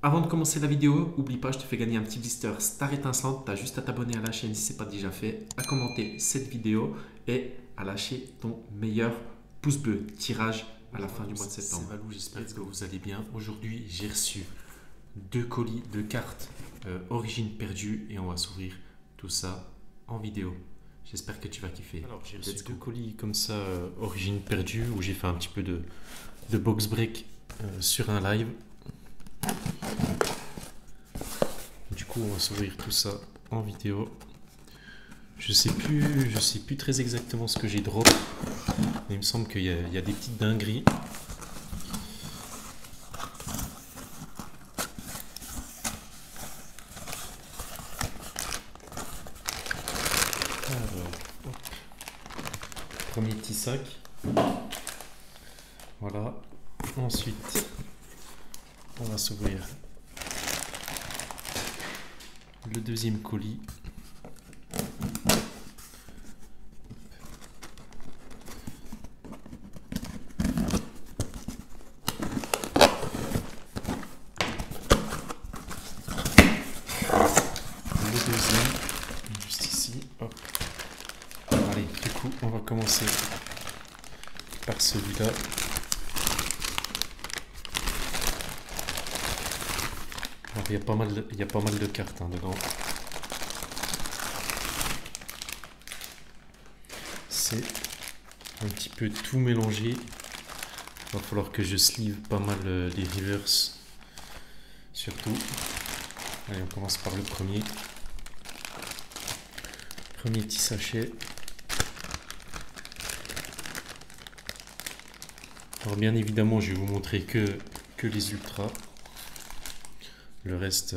Avant de commencer la vidéo, n'oublie pas, je te fais gagner un petit blister Star étincelante. Tu as juste à t'abonner à la chaîne si ce n'est pas déjà fait, à commenter cette vidéo et à lâcher ton meilleur pouce bleu. Tirage à la fin du mois de septembre. C'est Valou, j'espère que vous allez bien. Aujourd'hui, j'ai reçu deux colis de cartes origine perdue et on va s'ouvrir tout ça en vidéo. J'espère que tu vas kiffer. Alors, j'ai reçu deux colis comme ça, origine perdue, où j'ai fait un petit peu de box break sur un live. Du coup, on va s'ouvrir tout ça en vidéo. Je sais plus très exactement ce que j'ai drop, mais il me semble qu'il y a des petites dingueries. Alors, hop. Premier petit sac. Voilà. Ensuite, on va s'ouvrir le deuxième colis. Le deuxième, juste ici. Hop. Allez, du coup, on va commencer par celui-là. Il y a pas mal de cartes dedans. C'est un petit peu tout mélangé. Il va falloir que je sleeve pas mal les reverse. Surtout. Allez, on commence par le premier. Premier petit sachet. Alors bien évidemment, je vais vous montrer que les ultras. Le reste,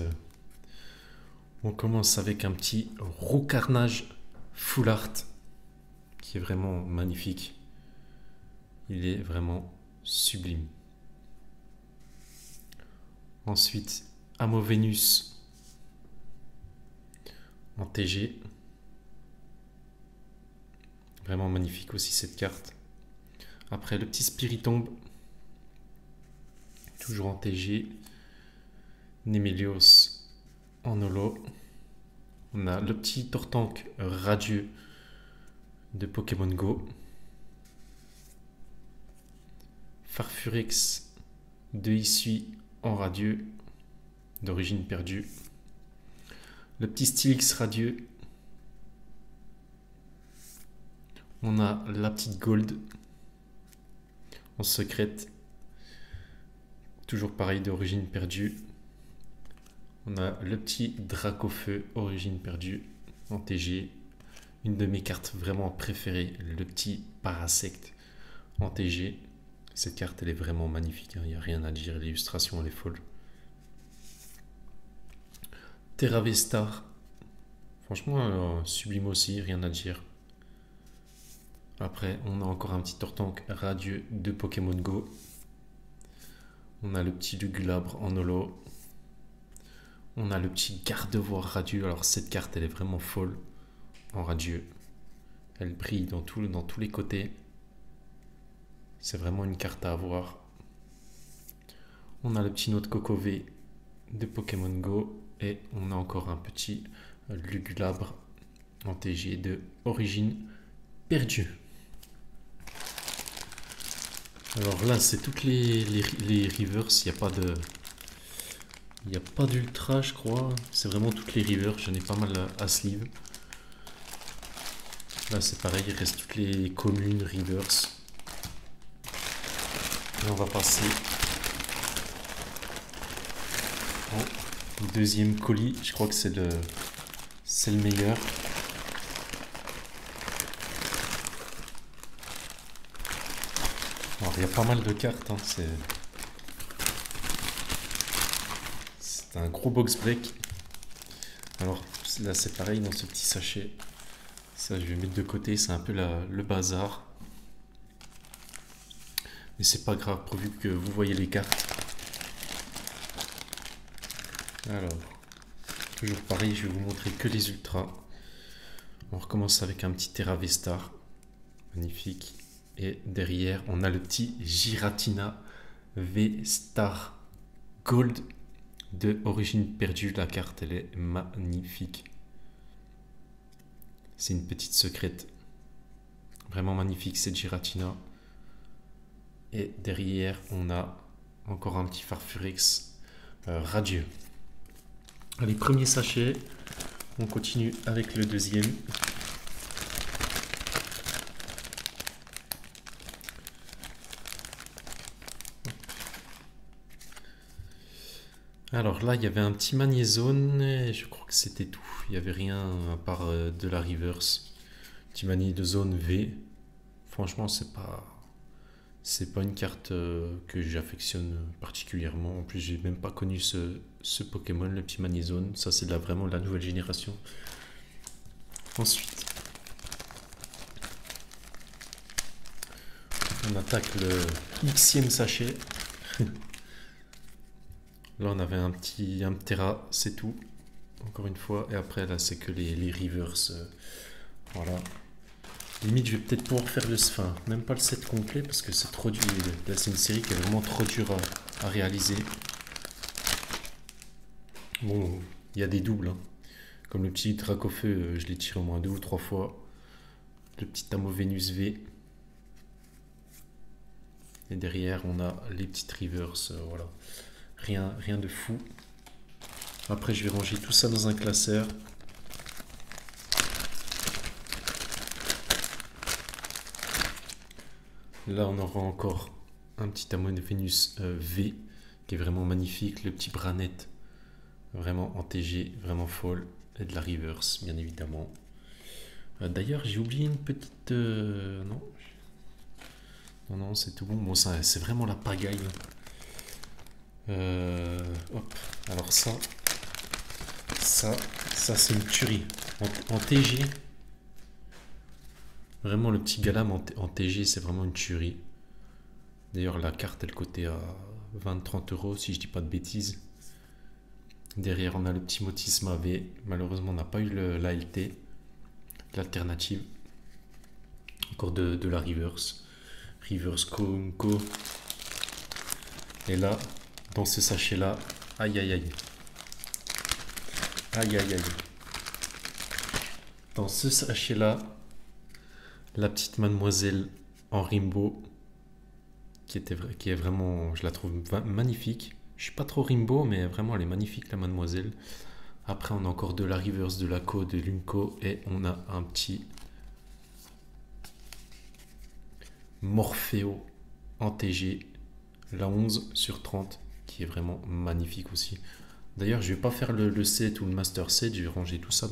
on commence avec un petit Raw Carnage Full Art qui est vraiment magnifique. Il est vraiment sublime. Ensuite, Amo Venus en TG. Vraiment magnifique aussi cette carte. Après, le petit Spiritomb, toujours en TG. Nemelios en holo. On a le petit Tortank radieux de Pokémon Go. Farfurix de Issui en radieux d'origine perdue. Le petit Stylix radieux. On a la petite Gold en secrète. Toujours pareil d'origine perdue. On a le petit Dracofeu, origine perdue, en TG. Une de mes cartes vraiment préférées, le petit Parasect en TG. Cette carte, elle est vraiment magnifique, il n'y a rien à dire, l'illustration, elle est folle. Terravestar, franchement, sublime aussi, rien à dire. Après, on a encore un petit Tortank radieux de Pokémon Go. On a le petit Lugulabre en holo. On a le petit Gardevoir radieux. Alors cette carte, elle est vraiment folle en radieux. Elle brille dans tous les côtés. C'est vraiment une carte à avoir. On a le petit Note Cocové de Pokémon Go. Et on a encore un petit Lugulabre en TG de origine perdue. Alors là, c'est toutes les rivers. Il n'y a pas d'ultra, je crois. C'est vraiment toutes les rivers. J'en ai pas mal à sleeve. Là, c'est pareil. Il reste toutes les communes rivers. Et on va passer au deuxième colis. Je crois que c'est le meilleur. Alors, il y a pas mal de cartes. Hein. C'est un gros box break. Alors là c'est pareil dans ce petit sachet. Ça je vais mettre de côté, c'est un peu le bazar. Mais c'est pas grave pourvu que vous voyez les cartes. Alors, toujours pareil, je vais vous montrer que les ultras. On recommence avec un petit Terravestar. Magnifique. Et derrière on a le petit Giratina V-Star Gold de Origine perdue. La carte, elle est magnifique. C'est une petite secrète. Vraiment magnifique, c'est Giratina. Et derrière, on a encore un petit Farfurix radieux. Allez, premier sachet. On continue avec le deuxième. Alors là, il y avait un petit magnézone et je crois que c'était tout. Il n'y avait rien à part de la reverse. Petit magnézone V. Franchement, c'est pas une carte que j'affectionne particulièrement. En plus, j'ai même pas connu ce Pokémon, le petit magnézone. Ça, c'est vraiment la nouvelle génération. Ensuite, on attaque le Xème sachet. Là, on avait un Tera, c'est tout. Encore une fois. Et après, là, c'est que les reverse. Voilà. Limite, je vais peut-être pouvoir faire enfin, même pas le set complet parce que c'est trop dur. Là, c'est une série qui est vraiment trop dure à réaliser. Bon, il y a des doubles. Hein. Comme le petit Dracofeu, je l'ai tiré au moins 2 ou 3 fois. Le petit Amovenus V. Et derrière, on a les petites reverse. Voilà. Rien de fou. Après, je vais ranger tout ça dans un classeur. Là, on aura encore un petit Amovenus V qui est vraiment magnifique. Le petit Branette, vraiment en TG, vraiment folle. Et de la reverse, bien évidemment. D'ailleurs, j'ai oublié une petite... non. Non, c'est tout bon. Bon, c'est vraiment la pagaille. Hop. Alors ça c'est une tuerie. En TG, vraiment le petit Galam en TG, c'est vraiment une tuerie. D'ailleurs, la carte, elle cotait à 20-30 euros, si je dis pas de bêtises. Derrière, on a le petit Motisma V. Malheureusement, on n'a pas eu l'ALT, l'alternative. Encore de la reverse. Reverse Konko. Et là, dans ce sachet-là, aïe aïe aïe. Aïe aïe aïe. Dans ce sachet-là, la petite mademoiselle en Rimbo, qui est vraiment, je la trouve magnifique. Je suis pas trop Rimbo, mais vraiment elle est magnifique la mademoiselle. Après, on a encore de la reverse, de la Co, de l'Unco, et on a un petit Morpheo en TG, la 11/30, qui est vraiment magnifique aussi. D'ailleurs, je vais pas faire le set ou le master set, je vais ranger tout ça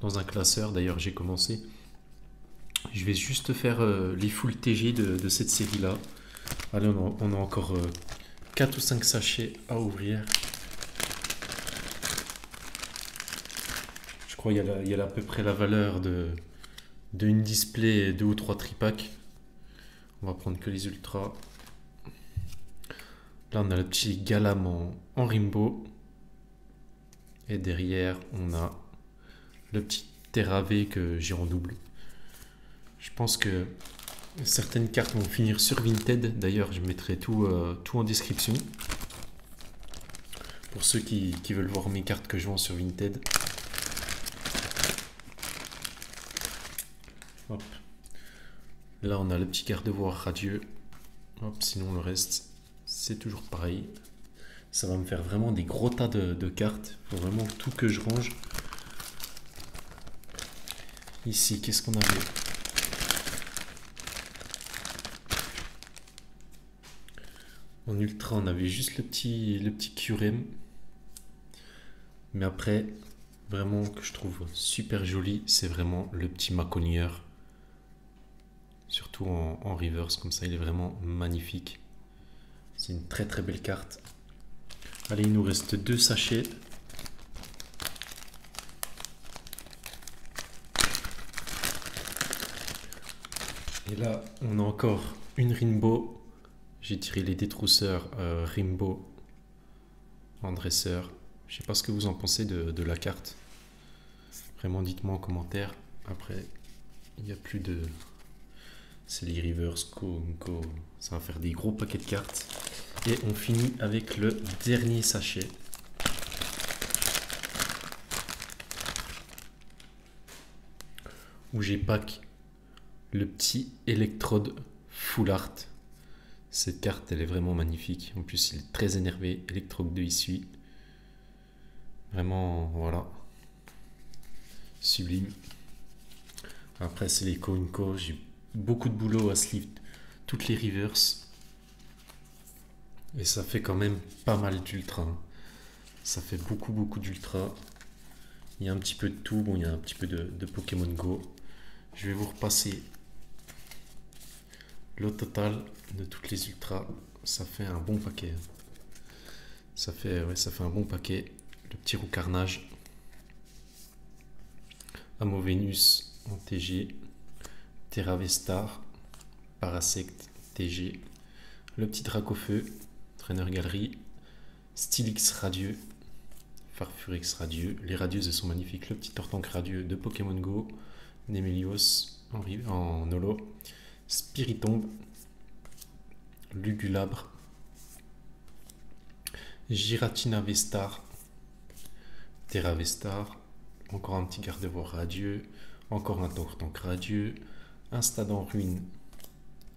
dans un classeur. D'ailleurs, j'ai commencé. Je vais juste faire les full TG de cette série-là. Allez, on a encore 4 ou 5 sachets à ouvrir. Je crois qu'il y a à peu près la valeur de une display et 2 ou 3 tripacks. On va prendre que les ultras. Là, on a le petit Galam en Rimbo. Et derrière, on a le petit Terravé que j'ai en double. Je pense que certaines cartes vont finir sur Vinted. D'ailleurs, je mettrai tout en description. Pour ceux qui veulent voir mes cartes que je vends sur Vinted. Hop. Là, on a le petit garde-voire radieux. Hop, sinon le reste, c'est toujours pareil. Ça va me faire vraiment des gros tas de cartes. Il faut vraiment tout que je range. Ici, qu'est-ce qu'on avait? En ultra, on avait juste le petit Kyurem. Mais après, vraiment que je trouve super joli, c'est vraiment le petit Maconieur. Surtout en reverse, comme ça, il est vraiment magnifique. C'est une très très belle carte. Allez, il nous reste 2 sachets. Et là, on a encore une Rimbo. J'ai tiré les détrousseurs Rimbo en dresseur. Je sais pas ce que vous en pensez de la carte. Vraiment, dites-moi en commentaire. Après, il n'y a plus de... C'est les reverse Konko. Ça va faire des gros paquets de cartes. Et on finit avec le dernier sachet. où j'ai pack le petit électrode full art. Cette carte, elle est vraiment magnifique. En plus, il est très énervé. Électrode de Isui. Vraiment, voilà. Sublime. Après, c'est les Koinko. J'ai beaucoup de boulot à sleeve toutes les reverse. Et ça fait quand même pas mal d'ultra. Ça fait beaucoup d'ultra. Il y a un petit peu de tout. Bon, il y a un petit peu de Pokémon Go. Je vais vous repasser le total de toutes les ultras. Ça fait un bon paquet. Ça fait un bon paquet. Le petit roux carnage. Amovenus en TG. Terravestar. Parasect TG. Le petit Dracofeu. Trainer Galerie. Stylix radieux. Farfurix radieux. Les radieuses elles sont magnifiques. Le petit Tortank radieux de Pokémon Go. Nemelios en holo. Spiritomb. Lugulabre. Giratina Vestar. Terravestar. Encore un petit Gardevoir radieux. Encore un Tortank radieux. Un stade en ruine.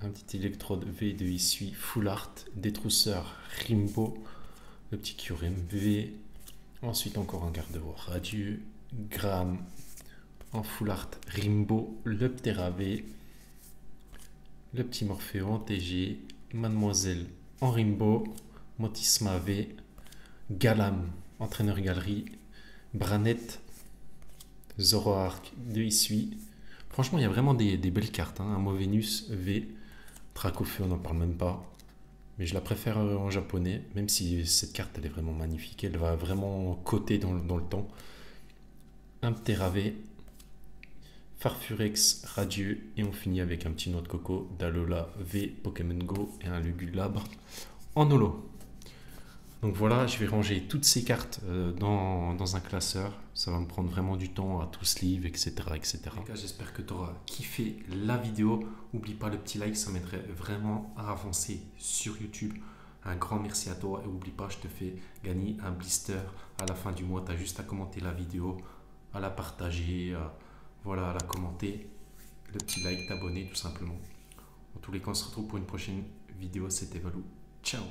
Un petit électrode V de Isui full art. Détrousseur Rimbo. Le petit Kyurem V. Ensuite encore un Gardevoir radieux. Graham en full art Rimbo. Le Ptera V. Le petit Morpheo en TG. Mademoiselle en Rimbo. Motisma V. Galam, entraîneur galerie. Branette. Zoroark de Isui. Franchement, il y a vraiment des belles cartes. Hein. Un Movenus V. Dracofeu, on n'en parle même pas. Mais je la préfère en japonais, même si cette carte, elle est vraiment magnifique. Elle va vraiment coter dans le temps. Un Ptera V. Farfurex radieux. Et on finit avec un petit noix de coco d'Alola V Pokémon Go et un Lugulabre en holo. Donc voilà, je vais ranger toutes ces cartes dans un classeur. Ça va me prendre vraiment du temps à tout sleeve, etc. etc. J'espère que tu auras kiffé la vidéo. N'oublie pas le petit like, ça m'aiderait vraiment à avancer sur YouTube. Un grand merci à toi et n'oublie pas, je te fais gagner un blister à la fin du mois. Tu as juste à commenter la vidéo, à la partager, voilà, à la commenter, le petit like, t'abonner tout simplement. En tous les cas, on se retrouve pour une prochaine vidéo. C'était Valou. Ciao!